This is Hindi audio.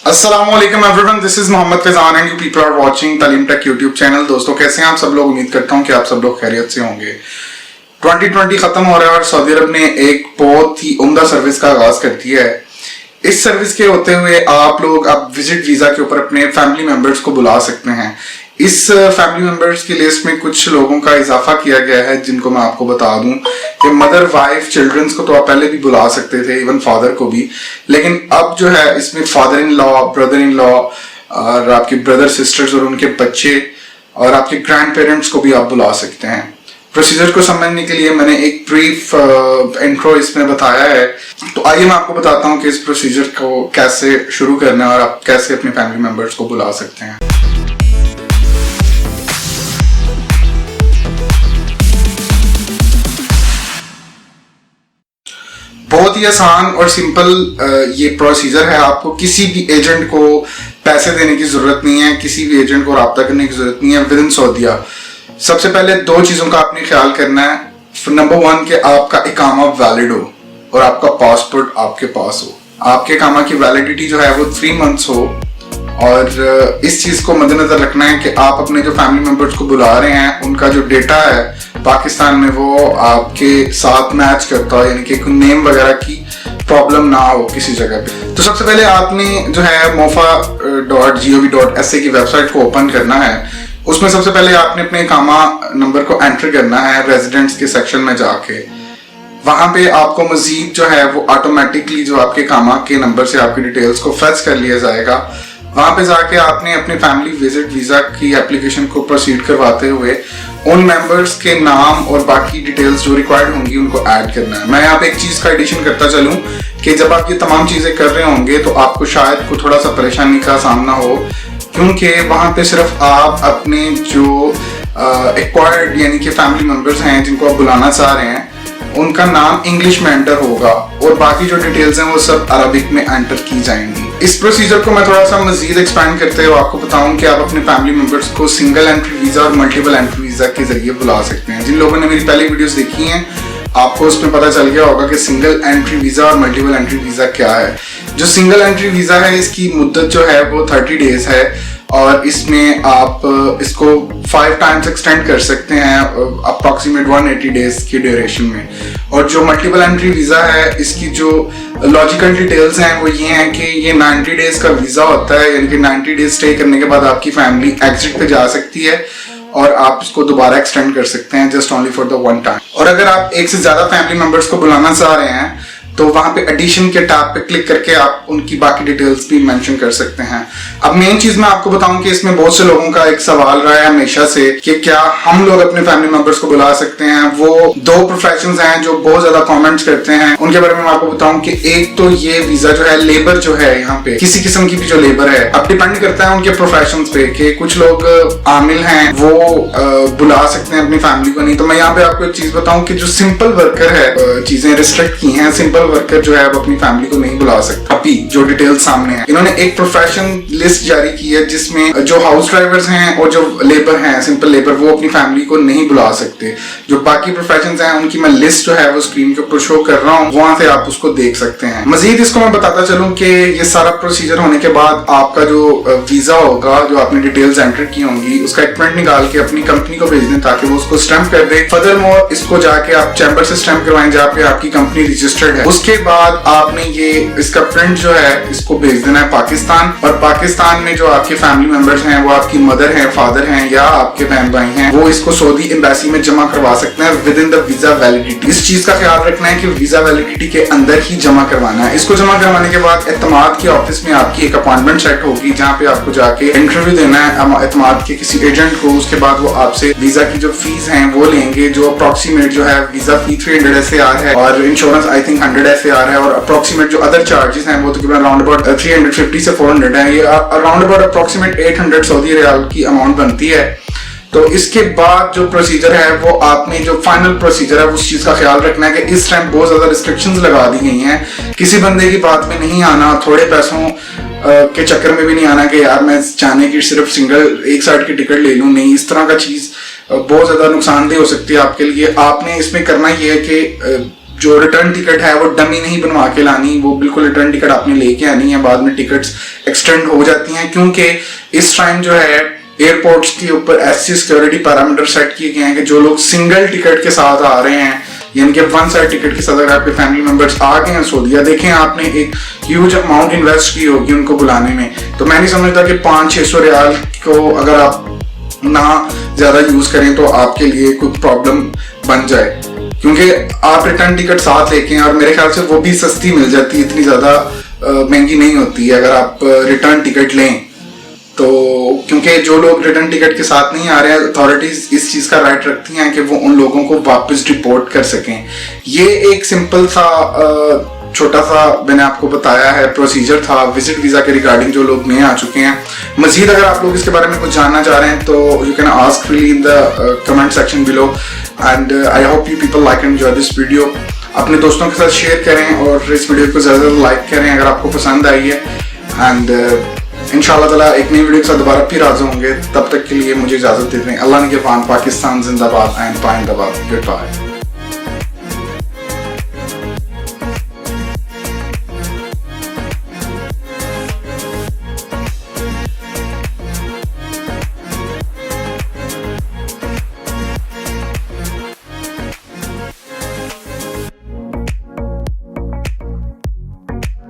अस्सलामुअलैकुम everyone, this is Mohammad Faizan and you people are watching Taleem tech YouTube channel. दोस्तों कैसे हैं आप सब लोग? उम्मीद करता हूं कि आप सब लोग खैरियत से होंगे। 2020 खत्म हो रहा है और सऊदी अरब ने एक बहुत ही उम्दा सर्विस का आगाज कर दिया है। इस सर्विस के होते हुए आप लोग अब विजिट वीजा के ऊपर अपने फैमिली मेंबर्स को बुला सकते हैं। इस फैमिली मेंबर्स की लिस्ट में कुछ लोगों का इजाफा किया गया है जिनको मैं आपको बता दूं कि मदर, वाइफ, चिल्ड्रंस को तो आप पहले भी बुला सकते थे, इवन फादर को भी, लेकिन अब जो है इसमें father in law, brother in law और आपके ब्रदर सिस्टर्स और उनके बच्चे और आपके ग्रैंड पेरेंट्स को भी आप बुला सकते हैं। प्रोसीजर को समझने के लिए मैंने एक ब्रीफ इंट्रो इसमें बताया है, तो आइए मैं आपको बताता हूँ कि इस प्रोसीजर को कैसे शुरू करना है और आप कैसे अपने फैमिली मेंबर्स को बुला सकते हैं। बहुत ही आसान और सिंपल ये प्रोसीजर है। आपको किसी भी एजेंट को पैसे देने की जरूरत नहीं है, किसी भी एजेंट को रब्ता करने की जरूरत नहीं है विद इन सऊदीया। सबसे पहले दो चीजों का आपने ख्याल करना है। नंबर 1 कि आपका इकामा वैलिड हो और आपका पासपोर्ट आपके पास हो। आपके इकामा की वैलिडिटी जो है वो 3 मंथ्स हो और इस चीज को मद्देनजर रखना है कि आप अपने जो फैमिली मेंबर्स को बुला रहे हैं उनका जो डेटा है पाकिस्तान में वो आपके साथ मैच करता हो, यानी कि कोई नेम वगैरह की प्रॉब्लम ना हो किसी जगह पे। तो सबसे पहले आपने जो है mofa.gov.sa की वेबसाइट को ओपन करना है। उसमें सबसे पहले आपने अपने इकामा नंबर को एंटर करना है रेजिडेंट्स के सेक्शन में जाके। वहां पे आपको मजीद जो है वो ऑटोमेटिकली जो आपके इकामा के नंबर से आपकी डिटेल्स को फेच कर लिया जाएगा। वहां पे जाके आपने अपने फैमिली विजिट वीजा की एप्लीकेशन को प्रोसीड करवाते हुए उन मेंबर्स के नाम और बाकी डिटेल्स जो रिक्वायर्ड होंगी उनको ऐड करना है। मैं यहाँ पे एक चीज का एडिशन करता चलूं कि जब आप ये तमाम चीजें कर रहे होंगे तो आपको शायद को थोड़ा सा परेशानी का सामना हो, क्योंकि वहां पे सिर्फ आप अपने जो एक्वायर्ड यानी कि फैमिली मेंबर्स हैं जिनको आप बुलाना चाह रहे हैं उनका नाम इंग्लिश में एंटर होगा और बाकी जो डिटेल्स हैं वो सब अरबिक में एंटर की जाएंगी। इस प्रोसीजर को मैं थोड़ा सा मजीद एक्सपैंड करते हुए आपको बताऊं कि आप अपने फैमिली मेंबर्स को सिंगल एंट्री वीजा और मल्टीपल एंट्री वीजा के जरिए बुला सकते हैं। जिन लोगों ने मेरी पहली वीडियोस देखी हैं आपको उसमें पता चल गया होगा कि सिंगल एंट्री वीजा और मल्टीपल एंट्री वीजा क्या है। जो सिंगल एंट्री वीजा है इसकी मुद्दत जो है वो 30 डेज है और इसमें आप इसको 5 टाइम्स एक्सटेंड कर सकते हैं अप्रॉक्सीमेट 180 डेज की ड्यूरेशन में। और जो मल्टीपल एंट्री वीजा है इसकी जो लॉजिकल डिटेल्स हैं वो ये हैं कि ये 90 डेज का वीजा होता है, यानी कि 90 डेज स्टे करने के बाद आपकी फैमिली एग्जिट पे जा सकती है और आप इसको दोबारा एक्सटेंड कर सकते हैं just only for the 1 time. और अगर आप एक से ज्यादा फैमिली मेंबर्स को बुलाना चाह रहे हैं तो वहां पे एडिशन के टैब पे क्लिक करके आप उनकी बाकी डिटेल्स भी मेंशन कर सकते हैं। अब मेन चीज मैं आपको बताऊं कि इसमें बहुत से लोगों का एक सवाल रहा है हमेशा से कि क्या हम लोग अपने फैमिली मेंबर्स को बुला सकते हैं। वो 2 प्रोफेशंस हैं जो बहुत ज्यादा कमेंट्स करते हैं, उनके बारे में मैं आपको बताऊं कि एक तो ये वीजा जो है लेबर जो है यहाँ पे किसी किस्म की भी जो लेबर है, अब डिपेंड करता है उनके प्रोफेशन पे कि कुछ लोग आमिल हैं वो बुला सकते हैं अपनी फैमिली को, नहीं तो मैं यहाँ पे आपको एक चीज बताऊं कि जो सिंपल वर्कर है चीजें रिस्ट्रिक्ट की हैं। सिंपल वर्कर जो है वो अपनी फैमिली को नहीं बुला सकता। अभी जो डिटेल्स सामने है इन्होंने एक प्रोफेशन लिस्ट जारी की है जिसमें जो हाउस ड्राइवर्स हैं और जो लेबर हैं सिंपल लेबर वो अपनी फैमिली को नहीं बुला सकते। जो बाकी प्रोफेशंस हैं उनकी मैं लिस्ट जो है वो स्क्रीन के ऊपर शो कर रहा हूँ, वहां से आप उसको देख सकते हैं। मजीद इसको मैं बताता चलूं कि ये सारा प्रोसीजर होने के बाद आपका जो वीजा होगा जो आपने डिटेल्स एंटर की होंगी उसका एक प्रिंट निकाल के अपनी कंपनी को भेज दें ताकि वो उसको स्टैंप कर दे। फर्दरमोर इसको जाके आप चैम्बर से स्टैंप करवाएं जहाँ पे आपकी कंपनी रजिस्टर्ड है। उसके बाद आपने ये इसका प्रिंट जो है इसको भेज देना है पाकिस्तान, और पाकिस्तान में जो आपके फैमिली मेंबर्स हैं वो आपकी मदर हैं, फादर हैं या आपके बहन भाई हैं वो इसको सऊदी एम्बेसी में जमा करवा सकते हैं with in the visa validity. इस चीज का ख्याल रखना है कि वीजा वैलिडिटी के अंदर ही जमा करवाना है। इसको जमा करवाने के बाद एतमाद के ऑफिस में आपकी एक अपॉइंटमेंट सेट होगी जहाँ पे आपको जाके इंटरव्यू देना है एतमाद के किसी एजेंट को। उसके बाद वो आपसे वीजा की जो फीस है वो लेंगे, जो अप्रोक्सीमेट जो है वीजा फी 300 SAR है और इंश्योरेंस आई थिंक 100 SAR है और अप्रोक्सीमेट जो अदर चार्जेस हैं वो तकरीबन अराउंड अबाउट 350 से 400 है। ये around about approximate 800 Saudi riyal की अमाउंट बनती है। तो इसके बाद जो प्रोसीजर है वो आपने जो फाइनल प्रोसीजर है उस चीज का ख्याल रखना है कि इस टाइम बहुत ज्यादा रिस्ट्रिक्शंस लगा दी गई हैं। किसी बंदे की बात में नहीं आना, थोड़े पैसों के चक्कर में भी नहीं आना कि यार मैं चाहने की सिर्फ सिंगल एक साइड की टिकट ले लूं, नहीं, इस तरह का चीज बहुत ज्यादा नुकसानदेह हो सकती है आपके लिए। आपने इसमें करना ये है कि जो रिटर्न टिकट है वो डमी नहीं बनवा के लानी, वो बिल्कुल रिटर्न टिकट आपने लेके आनी है। बाद में टिकट्स एक्सटेंड हो जाती हैं क्योंकि इस टाइम जो है एयरपोर्ट्स के ऊपर ऐसी सिक्योरिटी पैरामीटर सेट किए गए हैं कि जो लोग सिंगल टिकट के साथ आ रहे हैं, यानी कि वन साइड टिकट के साथ अगर आपके फैमिली मेंबर्स आ गए हैं सऊदीया, देखें आपने एक ह्यूज अमाउंट इन्वेस्ट की होगी उनको बुलाने में, तो मैं नहीं समझता कि 500-600 रियाल को अगर आप ना ज्यादा यूज करें तो आपके लिए कोई प्रॉब्लम बन जाए, क्योंकि आप रिटर्न टिकट साथ लेके हैं और मेरे ख्याल से वो भी सस्ती मिल जाती है, इतनी ज्यादा महंगी नहीं होती है अगर आप रिटर्न टिकट लें तो। क्योंकि जो लोग रिटर्न टिकट के साथ नहीं आ रहे हैं, अथॉरिटीज इस चीज का राइट रखती हैं कि वो उन लोगों को वापस डिपोर्ट कर सकें। ये एक सिंपल सा छोटा सा मैंने आपको बताया है प्रोसीजर था विजिट वीजा के रिगार्डिंग, जो लोग नए आ चुके हैं। मजीद अगर आप लोग इसके बारे में कुछ जानना चाह रहे हैं तो you can ask freely in the comment section below, and I hope you people like and enjoy this video. अपने दोस्तों के साथ शेयर करें और इस वीडियो को ज्यादा लाइक करें अगर आपको पसंद आई है, एंड इंशाल्लाह ताला एक नई वीडियो के साथ दोबारा फिर हाजिर होंगे। तब तक के लिए मुझे इजाजत देते हैं। अल्लाह निगहबान, पाकिस्तान जिंदाबाद एंड पाइंदाबाद। Good bye.